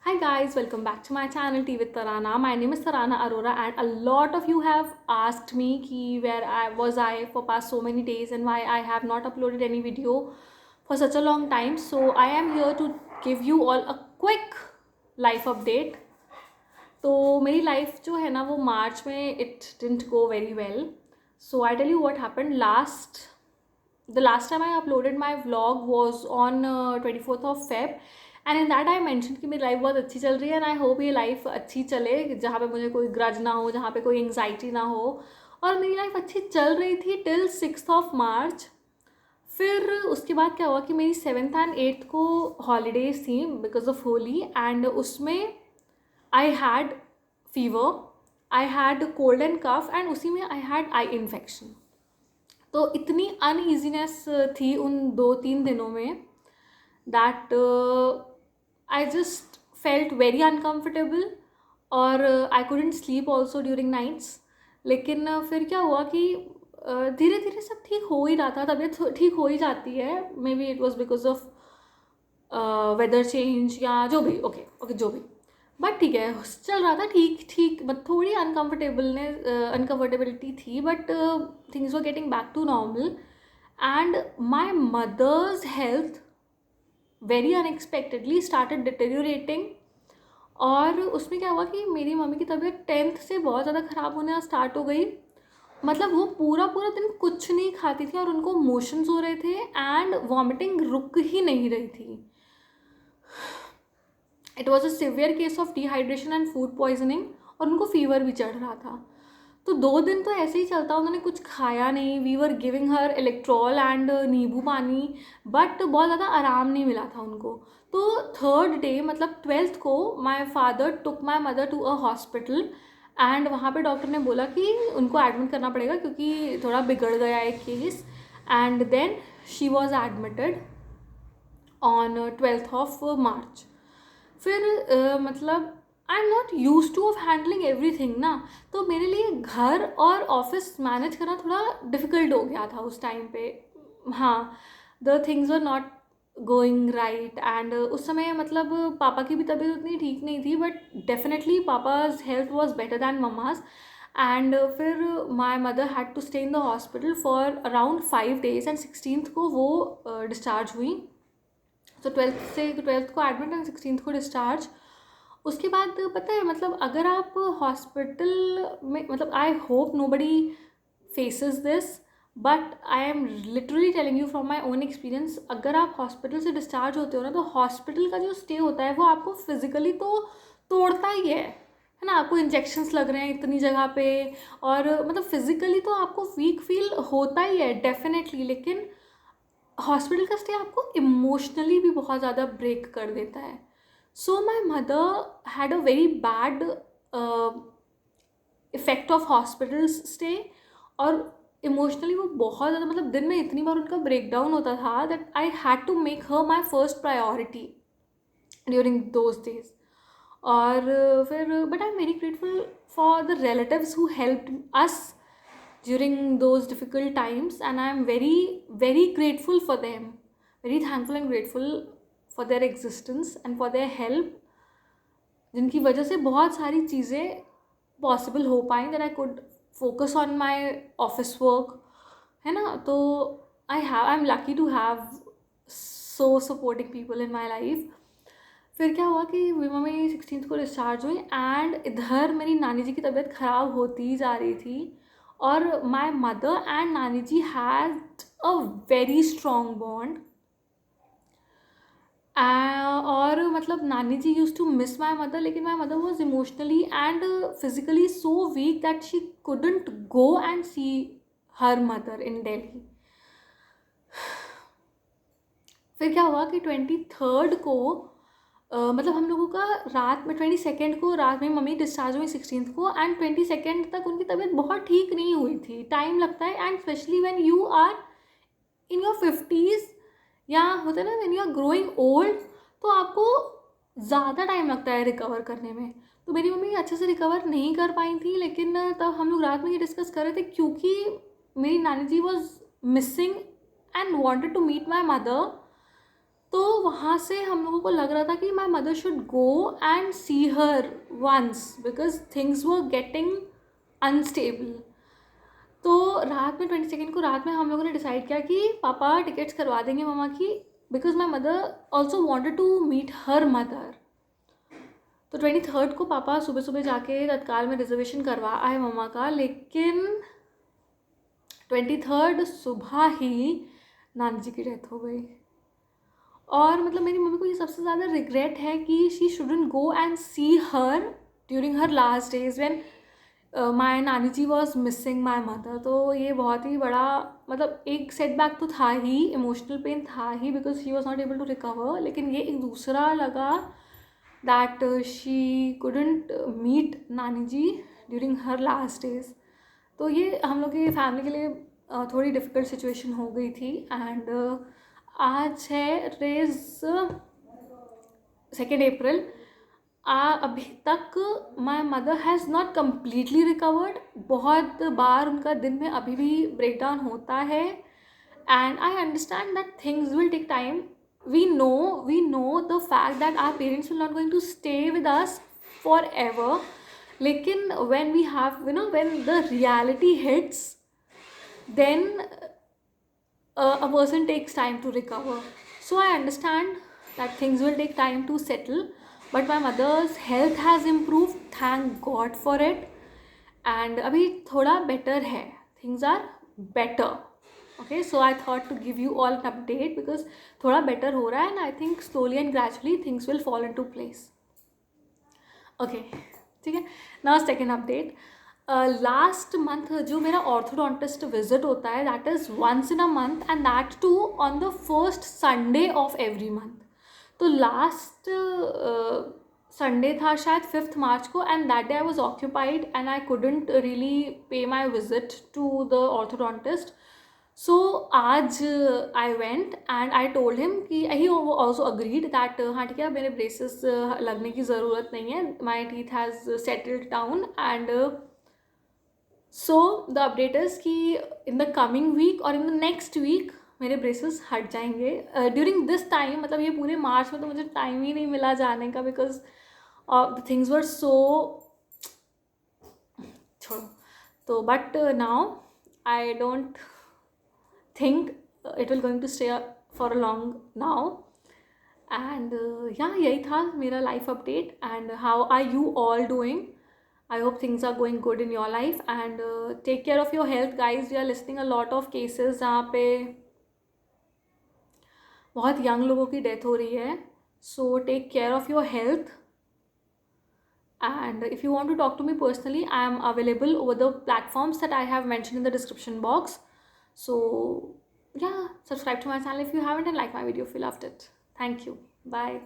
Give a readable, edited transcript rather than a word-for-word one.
Hi guys, welcome back to my channel Tea with Tarana. My name is Tarana Arora and a lot of you have asked me where I for past so many days and why I have not uploaded any video for such a long time. So I am here to give you all a quick life update. तो मेरी life जो है ना वो March में it didn't go very well. So I tell you what happened the last time I uploaded my vlog was on 24th of Feb. And in that I mention कि मेरी life बहुत अच्छी चल रही है एंड आई होप ये life अच्छी चले, जहाँ पे मुझे कोई ग्रज ना हो, जहाँ पे कोई एंग्जाइटी ना हो. और मेरी लाइफ अच्छी चल रही थी टिल 6th ऑफ मार्च. फिर उसके बाद क्या हुआ कि मेरी 7th एंड 8th को हॉलीडेज थी बिकॉज ऑफ होली एंड उसमें I had fever, I had cold and cough and उसी में आई हैड आई इन्फेक्शन. तो इतनी अनईजीनेस थी उन 2-3 दिनों में that I just felt very uncomfortable और I couldn't sleep also during nights. लेकिन फिर क्या हुआ कि धीरे धीरे सब ठीक हो ही रहा था, तबीयत ठीक हो ही जाती है. Maybe it was because of weather change या जो भी, ओके जो भी. बट ठीक है, चल रहा था ठीक ठीक. बट थोड़ी अनकम्फर्टेबिलिटी थी but things were getting back to normal. And my mother's health very unexpectedly started deteriorating. और उसमें क्या हुआ कि मेरी मम्मी की तबीयत 10th से बहुत ज़्यादा ख़राब होना स्टार्ट हो गई. मतलब वो पूरा पूरा दिन कुछ नहीं खाती थी और उनको मोशंस हो रहे थे एंड वॉमिटिंग रुक ही नहीं रही थी. It was a severe case of dehydration and food poisoning और उनको फीवर भी चढ़ रहा था. तो 2 दिन तो ऐसे ही चलता, उन्होंने कुछ खाया नहीं. We were giving her Electral and nimbu pani but बहुत ज़्यादा आराम नहीं मिला था उनको. तो 3rd डे मतलब 12th को my father took my mother to a hospital and वहाँ पे डॉक्टर ने बोला कि उनको एडमिट करना पड़ेगा क्योंकि थोड़ा बिगड़ गया है case. And then she was admitted on 12th of March. फिर मतलब I am not use to of handling everything ना, तो मेरे लिए घर और ऑफिस मैनेज करना थोड़ा डिफ़िकल्ट हो गया था उस टाइम पे. हाँ, the things were not going right and उस समय मतलब पापा की भी तबीयत उतनी ठीक नहीं थी but definitely papa's health was better than mumma's. And फिर my mother had to stay in the hospital for around 5 days and 16th को वो डिस्चार्ज हुई. तो 12th को एडमिट एंड 16th को डिस्चार्ज. उसके बाद पता है मतलब अगर आप हॉस्पिटल में, मतलब I hope nobody faces this but I am literally telling you from my own experience, अगर आप हॉस्पिटल से डिस्चार्ज होते हो ना तो हॉस्पिटल का जो स्टे होता है वो आपको फिजिकली तो तोड़ता ही है ना. आपको इंजेक्शन्स लग रहे हैं इतनी जगह पे और मतलब फिजिकली तो आपको वीक फील होता ही है डेफिनेटली. लेकिन हॉस्पिटल का स्टे आपको इमोशनली भी बहुत ज़्यादा ब्रेक कर देता है. So my mother had a very bad effect of hospital stay और इमोशनली वो बहुत ज़्यादा, मतलब दिन में इतनी बार उनका ब्रेक डाउन होता था that I had to make her my first priority during those days. और फिर but I am very grateful for the relatives who helped us during those difficult times and I am very grateful for them, very thankful and grateful for their existence and for their help, जिनकी वजह से बहुत सारी चीज़ें possible हो पाई. That I could focus on my office work, है ना. तो I am lucky to have so supporting people in my life. फिर क्या हुआ कि मम्मी 16th को डिस्चार्ज हुई एंड इधर मेरी नानी जी की तबीयत ख़राब होती जा रही थी और माई मदर एंड नानी ji had a very strong bond. और मतलब नानी ji use to miss my mother लेकिन my mother was emotionally and physically so weak that she couldn't go and see her mother in Delhi. फिर क्या हुआ कि 23rd को मतलब हम लोगों का रात में 22nd को रात में मम्मी डिस्चार्ज हुई 16th को एंड 22nd तक उनकी तबीयत बहुत ठीक नहीं हुई थी. टाइम लगता है and specially when you are in your 50s या होता है ना when you are growing old, तो आपको ज़्यादा टाइम लगता है रिकवर करने में. तो मेरी मम्मी अच्छे से रिकवर नहीं कर पाई थी. लेकिन तब हम लोग रात में ये डिस्कस कर रहे थे क्योंकि मेरी नानी ji was missing and wanted to meet my mother. तो वहाँ से हम लोगों को लग रहा था कि my mother should go and see her once because things were getting unstable. तो रात में 22 को रात में हम लोगों ने डिसाइड किया कि पापा टिकट्स करवा देंगे मम्मा की, because my mother also wanted to meet her mother. तो 23 को पापा सुबह सुबह जाके तत्काल में रिजर्वेशन करवा आए मम्मा का, लेकिन 23 सुबह ही नानी जी की डेथ हो गई। और मतलब मेरी मम्मी को ये सबसे ज़्यादा रिग्रेट है कि she shouldn't go and see her during her last days when my nani ji was missing my mother. तो ये बहुत ही बड़ा मतलब एक सेटबैक तो था ही, इमोशनल पेन था ही because she was not able to recover, लेकिन ये एक दूसरा लगा दैट शी कुडंट मीट नानी जी ड्यूरिंग हर लास्ट डेज। तो ये हम लोग की फैमिली के लिए थोड़ी डिफ़िकल्ट सिचुएशन हो गई थी। एंड आज है रेज 2 अप्रैल। अभी तक my mother has not completely recovered. बहुत बार उनका दिन में अभी भी ब्रेकडाउन होता है and I understand that things will take time. we know the fact that our parents will not going to stay with us forever, लेकिन when we have when the reality hits, then a person takes time to recover. So I understand that things will take time to settle, but my mother's health has improved, thank God for it, and अभी थोड़ा better है, things are better. Okay, so I thought to give you all an update because थोड़ा better हो रहा है and I think slowly and gradually things will fall into place. Okay, ठीक है. Now second update. Last month जो मेरा orthodontist visit होता है that is once in a month and that too on the first Sunday of every month. तो last Sunday था शायद 5th मार्च को and that day I was occupied and I couldn't really pay my visit to the orthodontist. So आज I went and I told him कि he also agreed that हाँ ठीक है मेरे ब्रेसेस लगने की ज़रूरत नहीं है, my teeth has settled down and so the update is कि इन द कमिंग वीक और इन द नेक्स्ट वीक मेरे ब्रेसेस हट जाएंगे. ड्यूरिंग दिस टाइम मतलब ये पूरे मार्च में तो मुझे टाइम ही नहीं मिला जाने का बिकॉज द थिंग्स वर सो छोड़ो. तो but now I don't think it will going to stay for a long now. And yeah, यही था मेरा life update. And how are you all doing? I hope things are going good in your life and take care of your health guys. We are listening a lot of cases जहाँ पे बहुत young लोगों की death हो रही है. So take care of your health. And if you want to talk to me personally, I am available over the platforms that I have mentioned in the description box. So yeah, subscribe to my channel if you haven't and like my video if you loved it. Thank you. Bye.